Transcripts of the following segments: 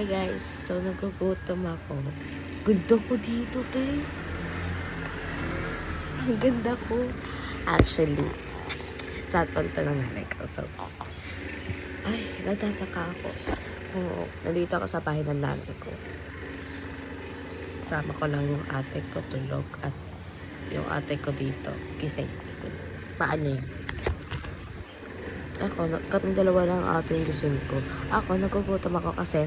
Hi guys, so nagugutom ako. Ganda ko dito, te. Ang ganda ko. Actually, sa punta ng nanay ko. So, ay, nagtataka ako. Oo, nandito ako sa bahay ng nanay ko. Sama ko lang yung ate ko tulog at yung ate ko dito. Gising. Paano yun? Ako, kami dalawa lang ate yung gising ko. Ako, nagugutom ako kasi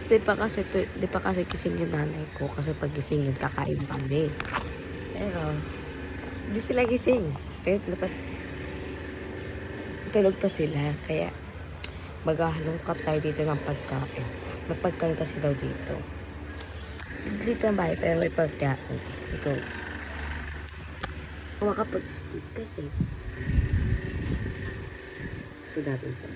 di pa kasi gising yung nanay ko kasi pag gising yun, kakain kami. Pero, di sila gising. Tulog pa sila. Kaya, maghahalongkat tayo dito ng pagkain. May pagkain kasi daw dito. Dito ang bahay, pero may pagkain. Ito. Makapag-speak kasi. So, natin ito.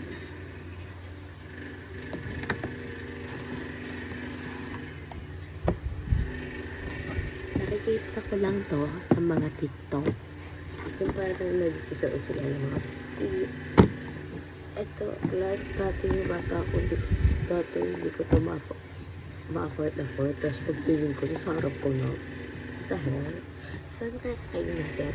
Nakikita ko lang to sa mga TikTok. Yung parang nagsisaro sila ng mga biscuit. Ito, like dati yung bata ko, dati hindi ko ito ma-afford. Tapos pagtingin ko, sa harap ko na, dahil, saan kaya kayo natin?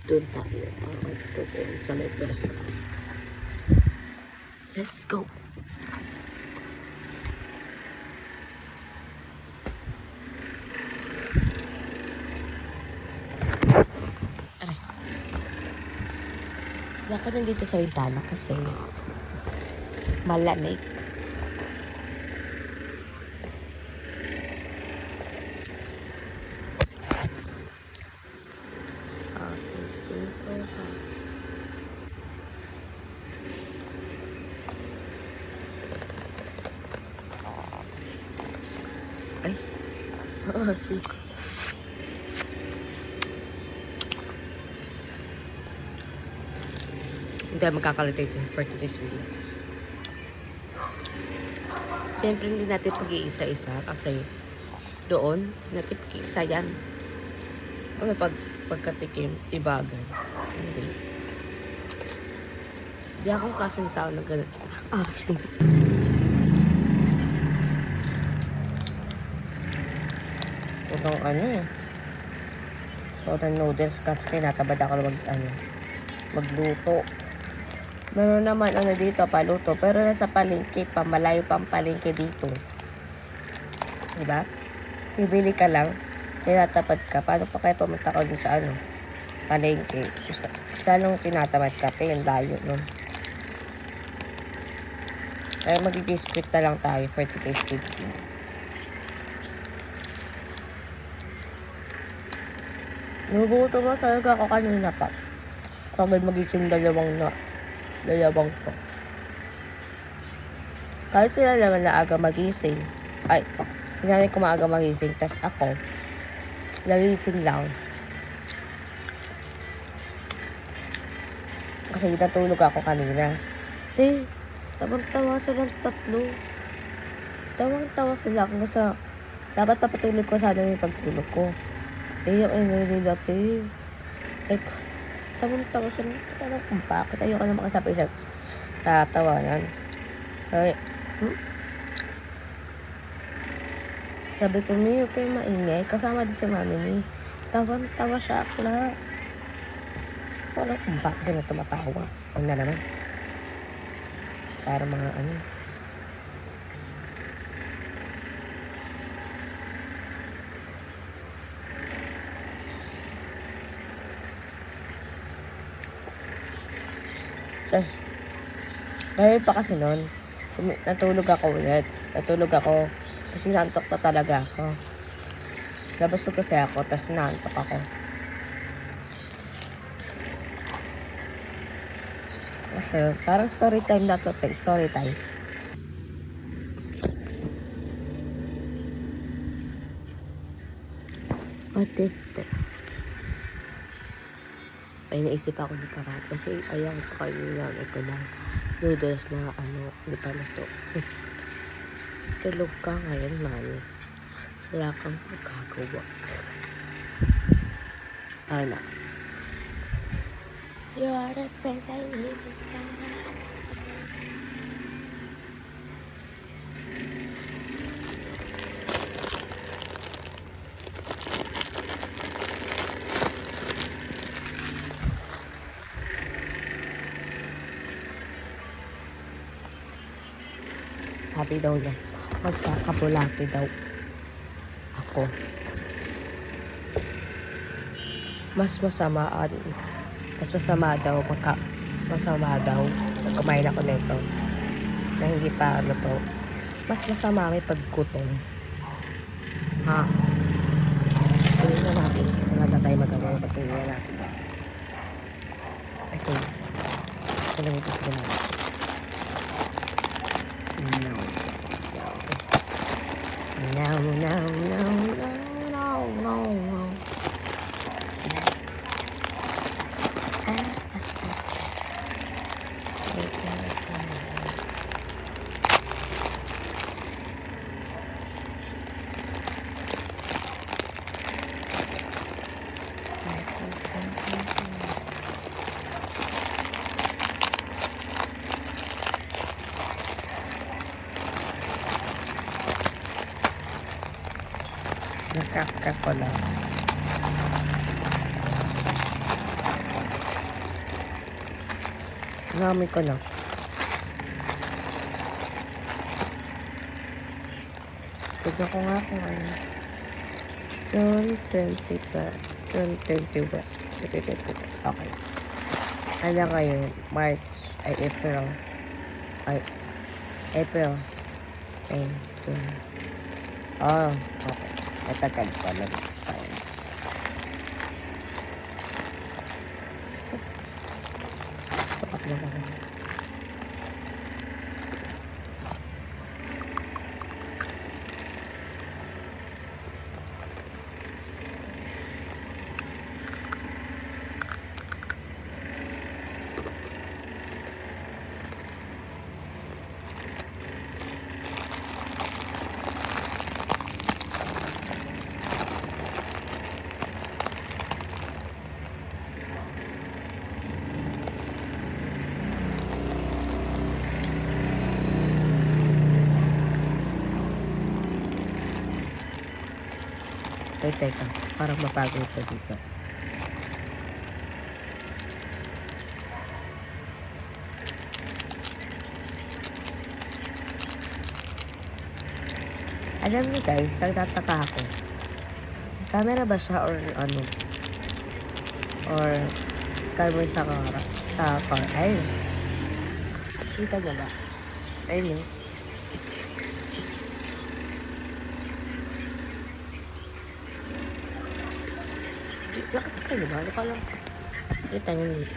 Doon tayo. Ito po, sa may pwesto. Let's go! Ako nandito sa bintana kasi malamig. Okay, simple ha. Ay, simple. Hindi magkakalitate for today's video. Siyempre hindi natin pag-iisa-isa kasi doon, hindi natin pag-iisa yan. Ano pagkatikim, ibagan. Hindi ako kasing tao na ganun. Asin. Itong so the noodles kasi tinatabad ako magluto. Meron naman dito, paluto. Pero nasa palengke pa, malayo pang palengke dito. Diba? Bibili ka lang, tinatapad ka. Paano pa kaya pumunta ka dun sa palengke? Lalong tinatamad ka, yung layo nun. Kaya mag-biscuit na lang tayo for today's video. Nagugutom na talaga ako kanina pa. Pagod magising dalawang to. Kahit sila naman na aga magising. Ay, hinanay ko maaga magising. Tas ako, nagising lang. Kasi natulog ako kanina. Tawang-tawa silang tatlo. Tawang-tawa sila hanggang sa dapat papatulog ko sana yung pagtulog ko. Yung nila, like, tawang-tawa silang tatlo kung bakit. Ayoko na makasapay sa tawanan. Sabi ko, Mio, kayo maingay. Kasama din si mami ni. Tawang-tawa siya akla. Wala kung bakit sila tumatawa. Ano na naman. Para mga Tapos, dahil pa kasi nun, natulog ako ulit. Kasi nantok na talaga ako. Nabasog kasi ako, tapos nantok ako. Kasi, parang story time na to, story time. What if ay naisip ako ni Parat kasi ayaw ko kayo nilagay ko ng noodles na hindi pa luto. Tulog ka ngayon, mami. Wala kang magagawa. You are the friends I need. sabi daw niya, magkakabulati daw ako. Mas masama daw na kumain ako nito na hindi pa ano to. Mas masama may paggutom. Ha? Tingnan na natin. Wala na tayo magawa. Pagtingnan natin. Okay. Ito lang ito. Sige natin. No. Nakakak ko lang. Nami ko na. Tignan ko nga kung ano. 20 pa. 20 ba? Okay. Ano ngayon? March. Ay, April. May, June. Oh, okay. Matagal pa nag-expire. Sapat na lang. Teka, parang mapagod ito dito. Alam niyo guys, nagtataka ako. Camera ba siya or ano? Or camera sa car? Ayun. Kita niyo ba? Ayun eh. Nakikita niyo ba? Ano ka lang? Kita niyo dito.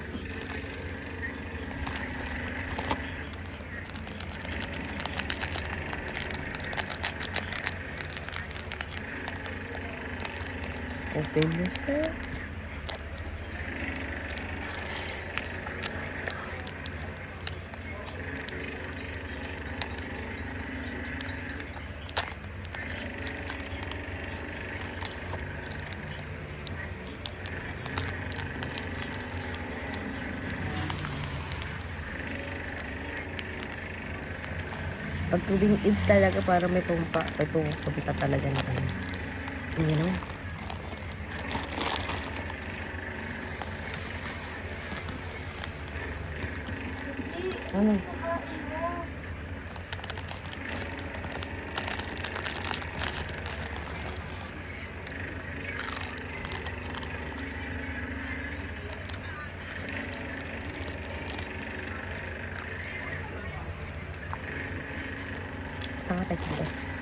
Open na siya. Pag tubing id talaga para may pumunta talaga na ano. You know? Ano? Tanga tayo, guys.